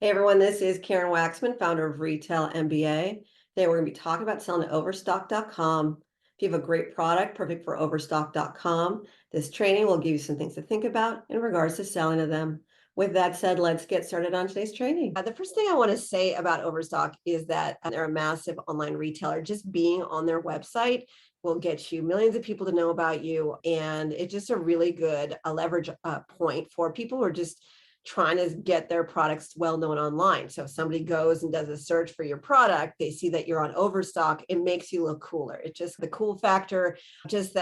Hey everyone, this is Karen Waksman, founder of Retail MBA. Today we're going to be talking about selling at Overstock.com. If you have a great product, perfect for Overstock.com, this training will give you some things to think about in regards to selling to them. With that said, let's get started on today's training. The first thing I want to say about Overstock is that they're a massive online retailer. Just being on their website will get you millions of people to know about you. And it's just a really good leverage point for people who are just trying to get their products well known online. So if somebody goes and does a search for your product, they see that you're on Overstock, it makes you look cooler. It's just the cool factor, just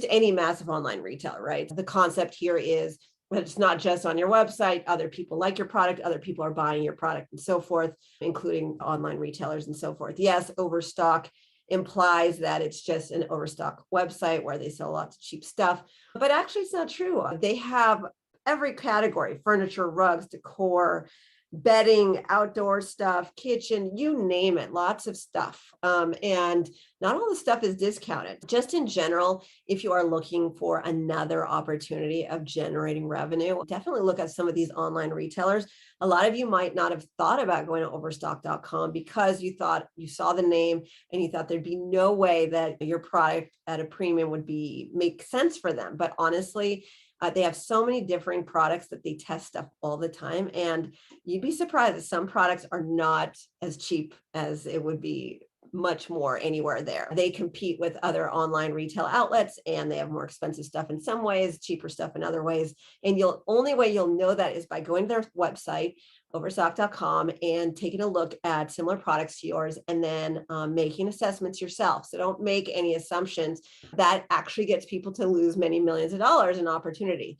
any massive online retailer, right? The concept here is that it's not just on your website, other people like your product, other people are buying your product and so forth, including online retailers and so forth. Yes, Overstock implies that it's just an Overstock website where they sell lots of cheap stuff, but actually it's not true. They have every category: furniture, rugs, decor, bedding, outdoor stuff, kitchen, you name it, lots of stuff. And not all the stuff is discounted. Just in general, if you are looking for another opportunity of generating revenue, definitely look at some of these online retailers. A lot of you might not have thought about going to overstock.com because you thought you saw the name and you thought there'd be no way that your product at a premium would make sense for them. But honestly, they have so many differing products that they test stuff all the time. And you'd be surprised that some products are not as cheap as it would be much more anywhere there. They compete with other online retail outlets and they have more expensive stuff in some ways, cheaper stuff in other ways. And only way you'll know that is by going to their website, overstock.com, and taking a look at similar products to yours and then making assessments yourself. So don't make any assumptions. That actually gets people to lose many millions of dollars in opportunity.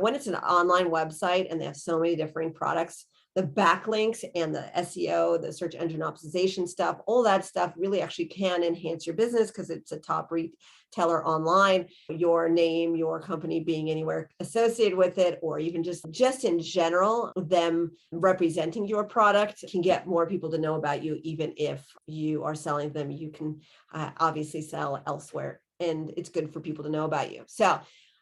When it's an online website and they have so many different products, the backlinks and the SEO, the search engine optimization stuff, all that stuff really actually can enhance your business because it's a top retailer online. Your name, your company being anywhere associated with it, or even just in general, them representing your product can get more people to know about you. Even if you are selling them, you can obviously sell elsewhere and it's good for people to know about you. So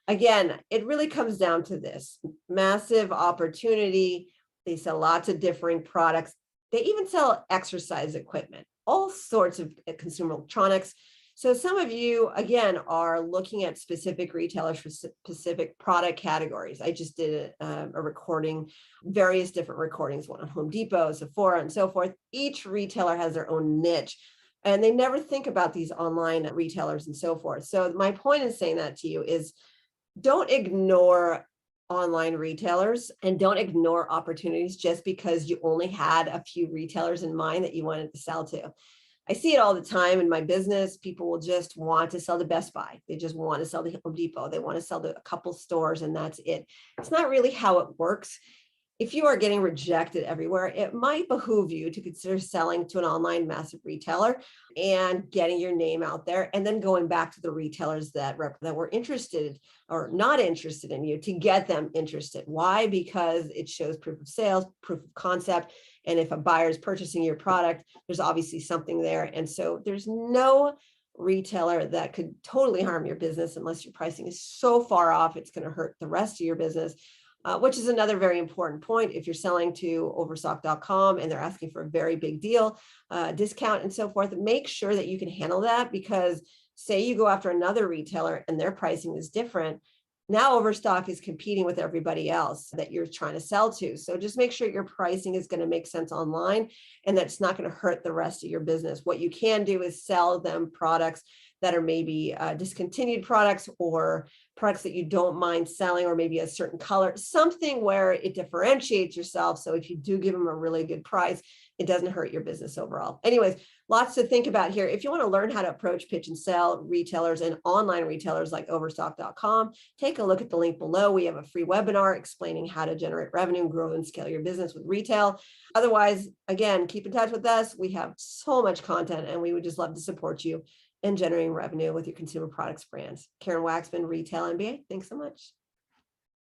again, it really comes down to this massive opportunity. They sell lots of differing products. They even sell exercise equipment, all sorts of consumer electronics. So some of you, again, are looking at specific retailers for specific product categories. I just did a recording, various different recordings, one on Home Depot, Sephora, and so forth. Each retailer has their own niche, and they never think about these online retailers and so forth. So my point in saying that to you is don't ignore online retailers and don't ignore opportunities just because you only had a few retailers in mind that you wanted to sell to. I see it all the time in my business. People will just want to sell to Best Buy. They just want to sell to Home Depot. They want to sell to a couple stores and that's it. It's not really how it works. If you are getting rejected everywhere, it might behoove you to consider selling to an online massive retailer and getting your name out there and then going back to the retailers that were interested or not interested in you to get them interested. Why? Because it shows proof of sales, proof of concept. And if a buyer is purchasing your product, there's obviously something there. And so there's no retailer that could totally harm your business unless your pricing is so far off, it's going to hurt the rest of your business. Which is another very important point. If you're selling to overstock.com and they're asking for a very big deal, discount and so forth, make sure that you can handle that, because say you go after another retailer and their pricing is different. Now Overstock is competing with everybody else that you're trying to sell to. So just make sure your pricing is going to make sense online and that's not going to hurt the rest of your business. What you can do is sell them products that are maybe discontinued products or products that you don't mind selling, or maybe a certain color, something where it differentiates yourself. So if you do give them a really good price, it doesn't hurt your business overall. Anyways, lots to think about here. If you want to learn how to approach, pitch, and sell retailers and online retailers like overstock.com, take a look at the link below. We have a free webinar explaining how to generate revenue, grow, and scale your business with retail. Otherwise, again, keep in touch with us. We have so much content and we would just love to support you in generating revenue with your consumer products brands. Karen Waksman, Retail MBA. Thanks so much.